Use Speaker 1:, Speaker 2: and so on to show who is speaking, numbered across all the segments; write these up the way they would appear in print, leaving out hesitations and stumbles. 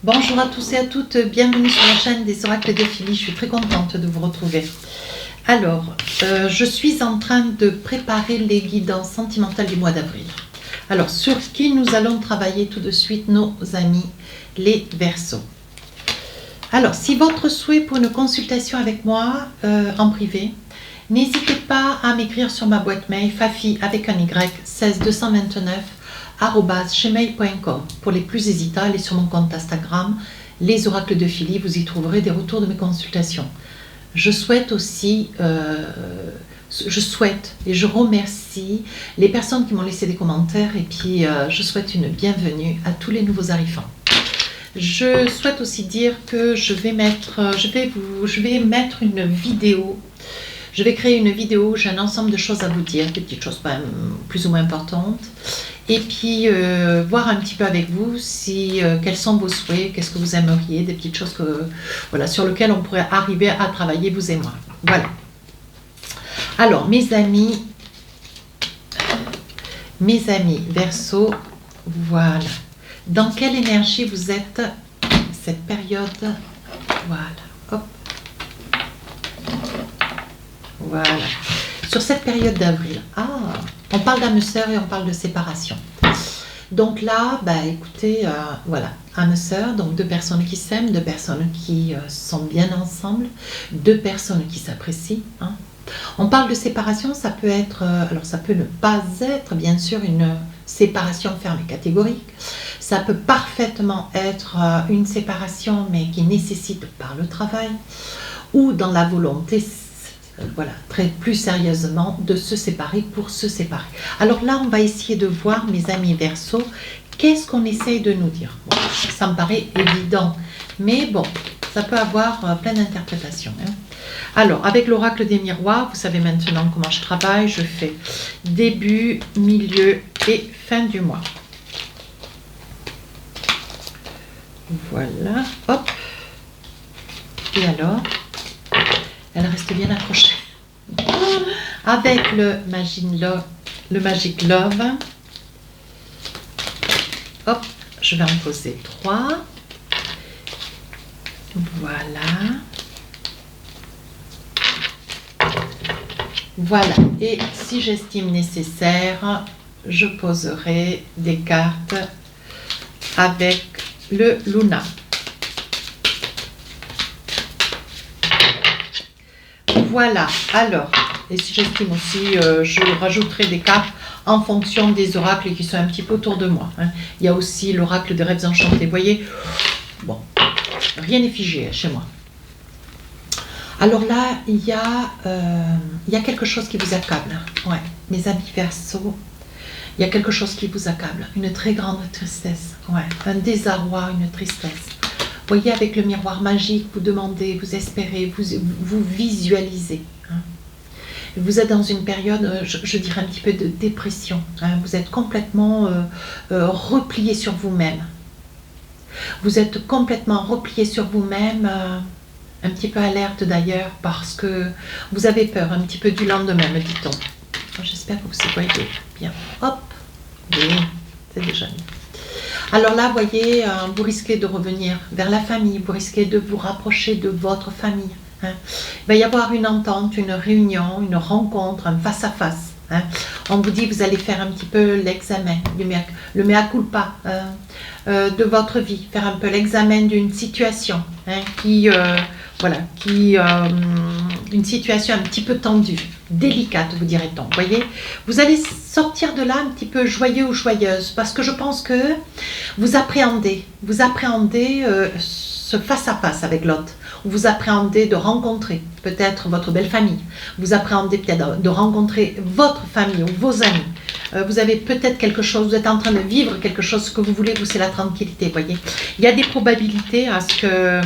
Speaker 1: Bonjour à tous et à toutes, bienvenue sur la chaîne des oracles d'Ophélie, je suis très contente de vous retrouver. Alors, je suis en train de préparer les guidances sentimentales du mois d'avril. Alors, sur qui nous allons travailler tout de suite, nos amis, les Verseaux. Alors, si votre souhait pour une consultation avec moi en privé, n'hésitez pas à m'écrire sur ma boîte mail fafi avec un y 16229 @gmail.com. Pour les plus hésitants, allez sur mon compte Instagram, les oracles d'Ophélie, vous y trouverez des retours de mes consultations. Je souhaite aussi, et je remercie les personnes qui m'ont laissé des commentaires et puis je souhaite une bienvenue à tous les nouveaux arrivants. Je souhaite aussi dire que je vais mettre une vidéo. Je vais créer une vidéo, j'ai un ensemble de choses à vous dire, des petites choses quand même plus ou moins importantes. Et puis voir un petit peu avec vous si quels sont vos souhaits, qu'est-ce que vous aimeriez, des petites choses voilà, sur lesquelles on pourrait arriver à travailler, vous et moi. Voilà. Alors, mes amis Verseaux, voilà. Dans quelle énergie vous êtes cette période? Voilà. Hop. Voilà. Sur cette période d'avril, on parle d'âme sœur et on parle de séparation. Donc là, écoutez, voilà, âme sœur, donc deux personnes qui s'aiment, deux personnes qui sont bien ensemble, deux personnes qui s'apprécient. On parle de séparation, ça peut être, alors ça peut ne pas être bien sûr une séparation ferme et catégorique, ça peut parfaitement être une séparation mais qui nécessite par le travail ou dans la volonté, voilà, plus sérieusement, de se séparer pour se séparer. Alors là, on va essayer de voir, mes amis Verseaux, qu'est-ce qu'on essaye de nous dire. Bon, ça me paraît évident, mais bon, ça peut avoir plein d'interprétations. Alors, avec l'oracle des miroirs, vous savez maintenant comment je travaille. Je fais début, milieu et fin du mois. Voilà, hop. Et alors, elle reste bien accrochée. Avec le Magic Love, hop, je vais en poser 3. Voilà. Voilà. Et si j'estime nécessaire, je poserai des cartes avec le Luna. Voilà, alors, et si j'estime aussi, je rajouterai des cartes en fonction des oracles qui sont un petit peu autour de moi. Il y a aussi l'oracle des rêves enchantés. Vous voyez, bon, rien n'est figé chez moi. Alors là, il y a quelque chose qui vous accable. Ouais, mes amis Verseaux, il y a quelque chose qui vous accable. Une très grande tristesse. Ouais, un désarroi, une tristesse. Vous voyez, avec le miroir magique, vous demandez, vous espérez, vous visualisez. Vous êtes dans une période, je dirais un petit peu de dépression. Vous êtes complètement replié sur vous-même. Vous êtes complètement replié sur vous-même, un petit peu alerte d'ailleurs, parce que vous avez peur un petit peu du lendemain, me dit-on. J'espère que vous voyez bien. Hop, oui, c'est déjà mieux. Alors là, vous voyez, vous risquez de revenir vers la famille, vous risquez de vous rapprocher de votre famille. Il va y avoir une entente, une réunion, une rencontre, un face-à-face. On vous dit, vous allez faire un petit peu l'examen, le mea culpa de votre vie, faire un peu l'examen d'une situation une situation un petit peu tendue, délicate, vous dirait-on. Voyez, vous allez sortir de là un petit peu joyeux ou joyeuse, parce que je pense que vous appréhendez ce face-à-face avec l'autre. Vous appréhendez de rencontrer peut-être votre belle famille. Vous appréhendez peut-être de rencontrer votre famille ou vos amis. Vous avez peut-être quelque chose, vous êtes en train de vivre quelque chose, ce que vous voulez, vous, c'est la tranquillité, voyez. Il y a des probabilités à ce que,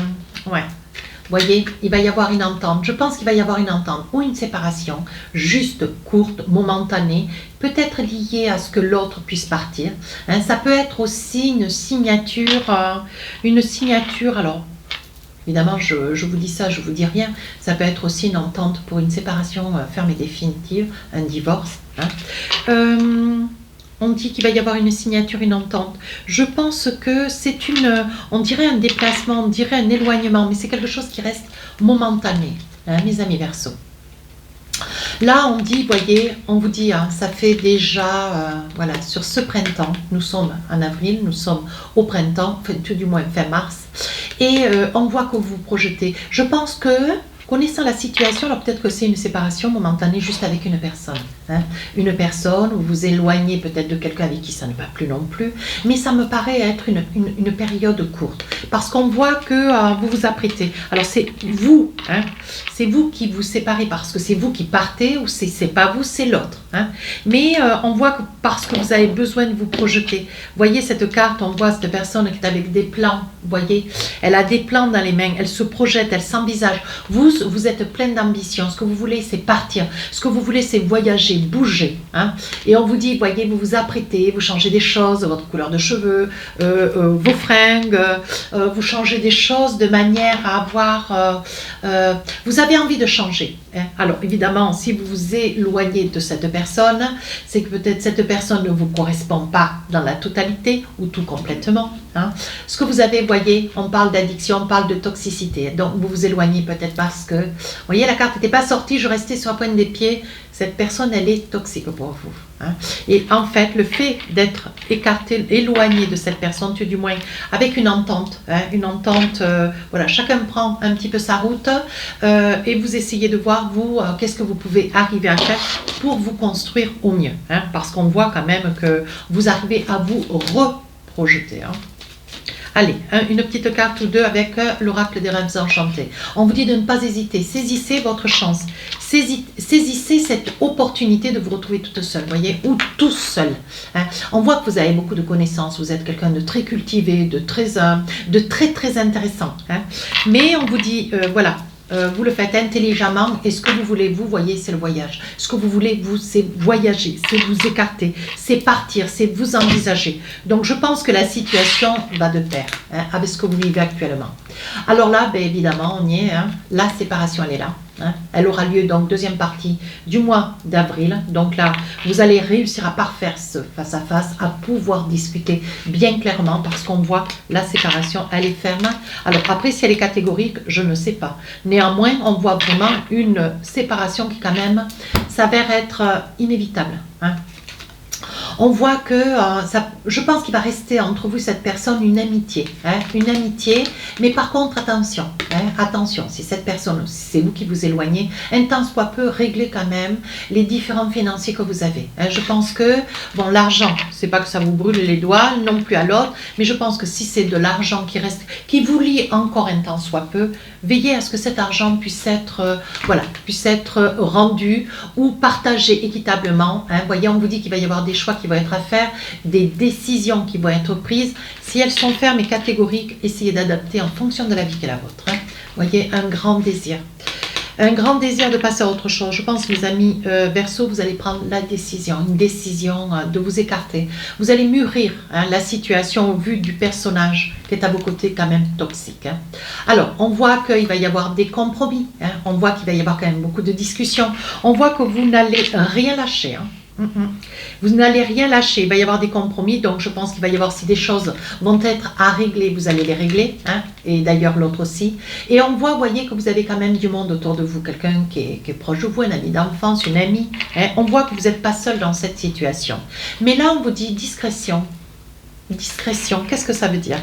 Speaker 1: voyez, il va y avoir une entente. Je pense qu'il va y avoir une entente ou une séparation, juste courte, momentanée, peut-être liée à ce que l'autre puisse partir. Ça peut être aussi une signature, alors, évidemment, je vous dis ça, je vous dis rien. Ça peut être aussi une entente pour une séparation ferme et définitive, un divorce. on dit qu'il va y avoir une signature, une entente. Je pense que c'est on dirait un déplacement, on dirait un éloignement, mais c'est quelque chose qui reste momentané, hein, mes amis Verseau. Là, on dit, voyez, on vous dit, hein, ça fait déjà, voilà, sur ce printemps, nous sommes en avril, nous sommes au printemps, enfin, tout du moins fin mars, et on voit que vous vous projetez. Je pense que, connaissant la situation, alors peut-être que c'est une séparation momentanée juste avec une personne. Hein. Une personne, où vous vous éloignez peut-être de quelqu'un avec qui ça ne va plus non plus, mais ça me paraît être une période courte, parce qu'on voit que vous vous apprêtez. Alors c'est vous, hein, c'est vous qui vous séparez, parce que c'est vous qui partez, ou c'est pas vous, c'est l'autre. Hein. Mais on voit que parce que vous avez besoin de vous projeter. Voyez cette carte, on voit cette personne qui est avec des plans, voyez, elle a des plans dans les mains, elle se projette, elle s'envisage. Vous êtes plein d'ambition, ce que vous voulez c'est partir, ce que vous voulez c'est voyager, bouger. Hein. Et on vous dit, voyez, vous vous apprêtez, vous changez des choses, votre couleur de cheveux, vos fringues, vous changez des choses de manière à avoir... vous avez envie de changer. Hein. Alors évidemment, si vous vous éloignez de cette personne, c'est que peut-être cette personne ne vous correspond pas dans la totalité ou tout complètement. Hein. Ce que vous avez, voyez, on parle d'addiction, on parle de toxicité. Donc vous vous éloignez peut-être parce que, vous voyez, la carte n'était pas sortie, je restais sur la pointe des pieds. Cette personne, elle est toxique pour vous. Hein. Et en fait, le fait d'être écarté, éloigné de cette personne, tout du moins avec une entente, hein, voilà, chacun prend un petit peu sa route et vous essayez de voir, vous, qu'est-ce que vous pouvez arriver à faire pour vous construire au mieux. Hein, parce qu'on voit quand même que vous arrivez à vous reprojeter. Hein. Allez, une petite carte ou deux avec l'oracle des rêves enchantés. On vous dit de ne pas hésiter, saisissez votre chance, saisissez cette opportunité de vous retrouver toute seule, voyez, ou tout seul. Hein. On voit que vous avez beaucoup de connaissances, vous êtes quelqu'un de très cultivé, de très intéressant. Hein. Mais on vous dit, voilà, vous le faites intelligemment et ce que vous voulez, vous voyez, c'est le voyage. Ce que vous voulez, vous, c'est voyager, c'est vous écarter, c'est partir, c'est vous envisager. Donc, je pense que la situation va de pair hein, avec ce que vous vivez actuellement. Alors là, ben, évidemment, on y est. Hein, la séparation, elle est là. Hein, elle aura lieu, donc, deuxième partie du mois d'avril. Donc là, vous allez réussir à parfaire ce face-à-face, à pouvoir discuter bien clairement parce qu'on voit la séparation, elle est ferme. Alors après, si elle est catégorique, je ne sais pas. Néanmoins, on voit vraiment une séparation qui quand même s'avère être inévitable. Hein. On voit que, je pense qu'il va rester entre vous et cette personne une amitié. Hein, une amitié, mais par contre, attention. Hein, attention, si cette personne, si c'est vous qui vous éloignez, un temps soit peu, réglez quand même les différents financiers que vous avez. Hein, je pense que, bon, l'argent, c'est pas que ça vous brûle les doigts, non plus à l'autre, mais je pense que si c'est de l'argent qui reste, qui vous lie encore un temps soit peu, veillez à ce que cet argent puisse être, voilà, puisse être rendu ou partagé équitablement. Hein, voyez, on vous dit qu'il va y avoir des choix qui vont être à faire, des décisions qui vont être prises. Si elles sont fermes et catégoriques, essayez d'adapter en fonction de la vie qui est la vôtre. Hein. Voyez, un grand désir. Un grand désir de passer à autre chose. Je pense, mes amis Verseau, vous allez prendre la décision, une décision de vous écarter. Vous allez mûrir hein, la situation au vu du personnage qui est à vos côtés quand même toxique. Hein. Alors, on voit qu'il va y avoir des compromis. Hein. On voit qu'il va y avoir quand même beaucoup de discussions. On voit que vous n'allez rien lâcher. Hein. Vous n'allez rien lâcher, il va y avoir des compromis, donc je pense qu'il va y avoir si des choses vont être à régler, vous allez les régler, hein, et d'ailleurs l'autre aussi. Et on voit, voyez, que vous avez quand même du monde autour de vous, quelqu'un qui est proche de vous, un ami d'enfance, une amie. Hein, on voit que vous n'êtes pas seul dans cette situation. Mais là, on vous dit discrétion. Discrétion, qu'est-ce que ça veut dire?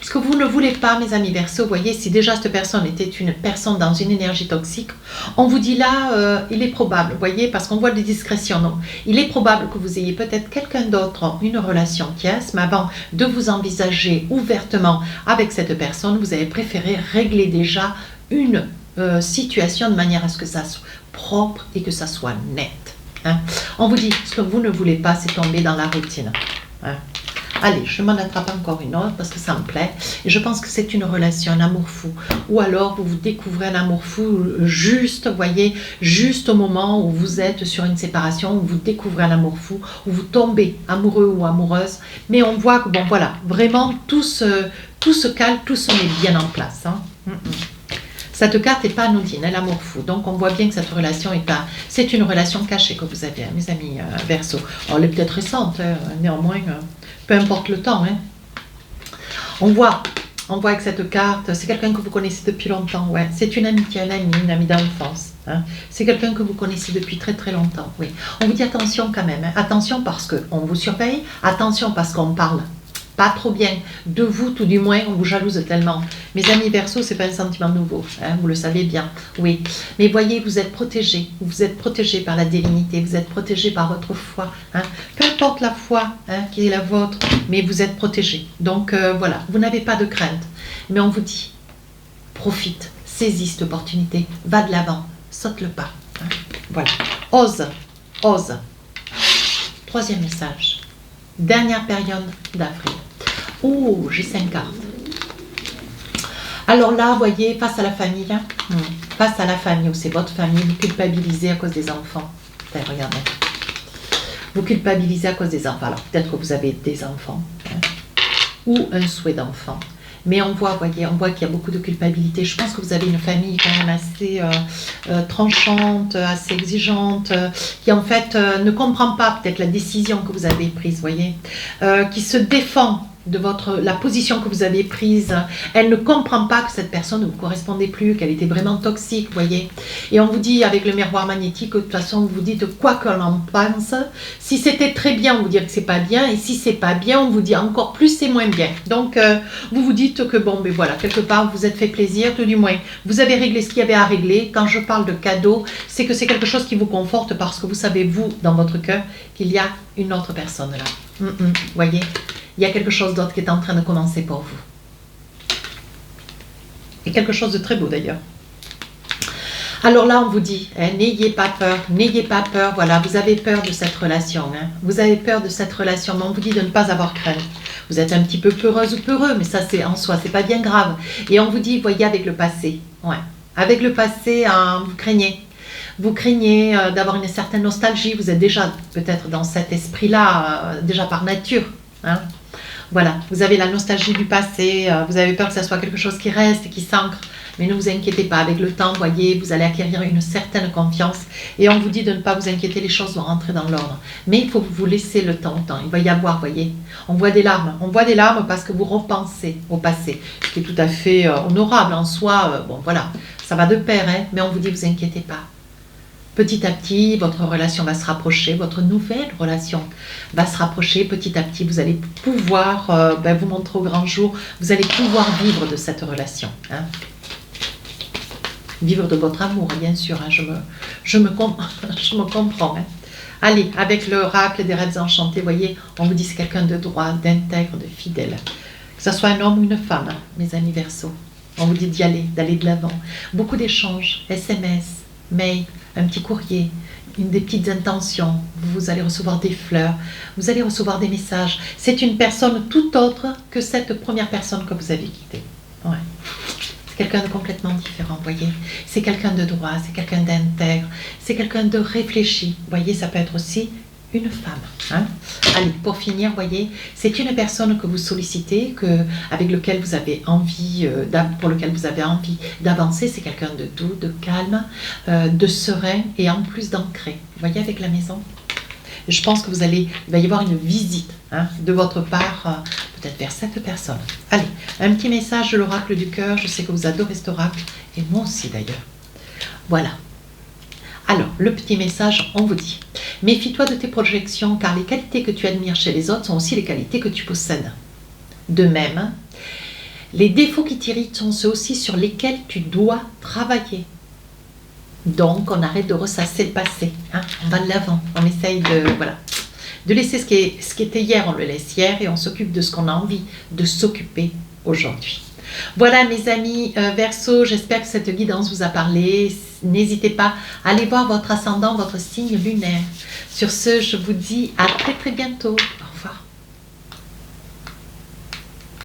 Speaker 1: Ce que vous ne voulez pas, mes amis Verseau, voyez, si déjà cette personne était une personne dans une énergie toxique, on vous dit là, il est probable, voyez, parce qu'on voit des discrétions, non, il est probable que vous ayez peut-être quelqu'un d'autre en une relation tierce, mais avant de vous envisager ouvertement avec cette personne, vous avez préféré régler déjà une situation de manière à ce que ça soit propre et que ça soit net. Hein. On vous dit, ce que vous ne voulez pas, c'est tomber dans la routine. Hein. Allez, je m'en attrape encore une autre parce que ça me plaît. Et je pense que c'est une relation, un amour fou. Ou alors, vous découvrez un amour fou juste, voyez, juste au moment où vous êtes sur une séparation, où vous découvrez un amour fou, où vous tombez amoureux ou amoureuse. Mais on voit que, bon, voilà, vraiment, tout se cale, tout se met bien en place. Hein. Cette carte n'est pas anodine, elle l'amour fou. Donc on voit bien que cette relation est pas... C'est une relation cachée que vous avez, hein, mes amis Verseau. Alors, elle est peut-être récente, hein, néanmoins, peu importe le temps. Hein. On voit avec cette carte, c'est quelqu'un que vous connaissez depuis longtemps. Ouais. C'est une amitié, une amie d'enfance. Hein. C'est quelqu'un que vous connaissez depuis très très longtemps. Oui. On vous dit attention quand même. Hein. Attention parce qu'on vous surveille. Attention parce qu'on parle pas trop bien de vous, tout du moins, on vous jalouse tellement. Mes amis Verseau, c'est pas un sentiment nouveau, hein, vous le savez bien, oui. Mais voyez, vous êtes protégés par la divinité, vous êtes protégés par votre foi. Hein. Peu importe la foi qui est la vôtre, mais vous êtes protégés. Donc voilà, vous n'avez pas de crainte. Mais on vous dit, profite, saisis cette opportunité, va de l'avant, saute le pas. Hein. Voilà, ose. Troisième message. Dernière période d'avril. Oh, j'ai 5 cartes. Alors là, voyez, face à la famille, face à la famille, où c'est votre famille, vous culpabilisez à cause des enfants. Regardez. Vous culpabilisez à cause des enfants. Alors peut-être que vous avez des enfants, ou un souhait d'enfant. Mais on voit, voyez, on voit qu'il y a beaucoup de culpabilité. Je pense que vous avez une famille quand même assez tranchante, assez exigeante, qui en fait ne comprend pas peut-être la décision que vous avez prise, voyez, qui se défend de la position que vous avez prise. Elle ne comprend pas que cette personne ne vous correspondait plus, qu'elle était vraiment toxique, voyez. Et on vous dit avec le miroir magnétique, de toute façon, vous dites quoi qu'on en pense. Si c'était très bien, on vous dit que c'est pas bien, et si c'est pas bien, on vous dit encore plus c'est moins bien. Donc vous vous dites que bon, ben voilà, quelque part vous êtes fait plaisir, tout du moins. Vous avez réglé ce qu'il y avait à régler. Quand je parle de cadeau, c'est que c'est quelque chose qui vous conforte parce que vous savez, vous, dans votre cœur, qu'il y a une autre personne là. Voyez. Il y a quelque chose d'autre qui est en train de commencer pour vous. Et quelque chose de très beau d'ailleurs. Alors là, on vous dit, n'ayez pas peur, voilà, vous avez peur de cette relation, vous avez peur de cette relation, mais on vous dit de ne pas avoir crainte. Vous êtes un petit peu peureuse ou peureux, mais ça c'est en soi, c'est pas bien grave. Et on vous dit, voyez, avec le passé, avec le passé, vous craignez. Vous craignez d'avoir une certaine nostalgie, vous êtes déjà peut-être dans cet esprit-là, déjà par nature, Voilà, vous avez la nostalgie du passé, vous avez peur que ça soit quelque chose qui reste et qui s'ancre, mais ne vous inquiétez pas, avec le temps, voyez, vous allez acquérir une certaine confiance et on vous dit de ne pas vous inquiéter, les choses vont rentrer dans l'ordre. Mais il faut vous laisser le temps, il va y avoir, voyez, on voit des larmes parce que vous repensez au passé, ce qui est tout à fait honorable en soi, bon voilà, ça va de pair, mais on vous dit, vous inquiétez pas. Petit à petit, votre relation va se rapprocher, votre nouvelle relation va se rapprocher petit à petit. Vous allez pouvoir vous montrer au grand jour, vous allez pouvoir vivre de cette relation. Vivre de votre amour, bien sûr, je me comprends. Allez, avec l'oracle des rêves enchantés, voyez, on vous dit c'est quelqu'un de droit, d'intègre, de fidèle. Que ce soit un homme ou une femme, mes amis Verseaux. On vous dit d'y aller, d'aller de l'avant. Beaucoup d'échanges, SMS, mail, un petit courrier, des petites intentions, vous allez recevoir des fleurs, vous allez recevoir des messages. C'est une personne tout autre que cette première personne que vous avez quittée. C'est quelqu'un de complètement différent, voyez. C'est quelqu'un de droit, c'est quelqu'un d'intègre, c'est quelqu'un de réfléchi. Voyez, ça peut être aussi une femme. Allez, pour finir, voyez, c'est une personne que vous sollicitez, avec lequel vous avez envie, pour lequel vous avez envie d'avancer. C'est quelqu'un de doux, de calme, de serein et en plus d'ancré. Vous voyez, avec la maison. Je pense que il va y avoir une visite de votre part, peut-être vers cette personne. Allez, un petit message de l'oracle du cœur. Je sais que vous adorez cet oracle, et moi aussi d'ailleurs. Voilà. Alors, le petit message, on vous dit, méfie-toi de tes projections, car les qualités que tu admires chez les autres sont aussi les qualités que tu possèdes. De même, les défauts qui t'irritent sont ceux aussi sur lesquels tu dois travailler. Donc, on arrête de ressasser le passé. On va de l'avant, on essaye de laisser ce qui était hier, on le laisse hier, et on s'occupe de ce qu'on a envie de s'occuper aujourd'hui. Voilà mes amis Verseaux, j'espère que cette guidance vous a parlé. N'hésitez pas à aller voir votre ascendant, votre signe lunaire. Sur ce, je vous dis à très très bientôt.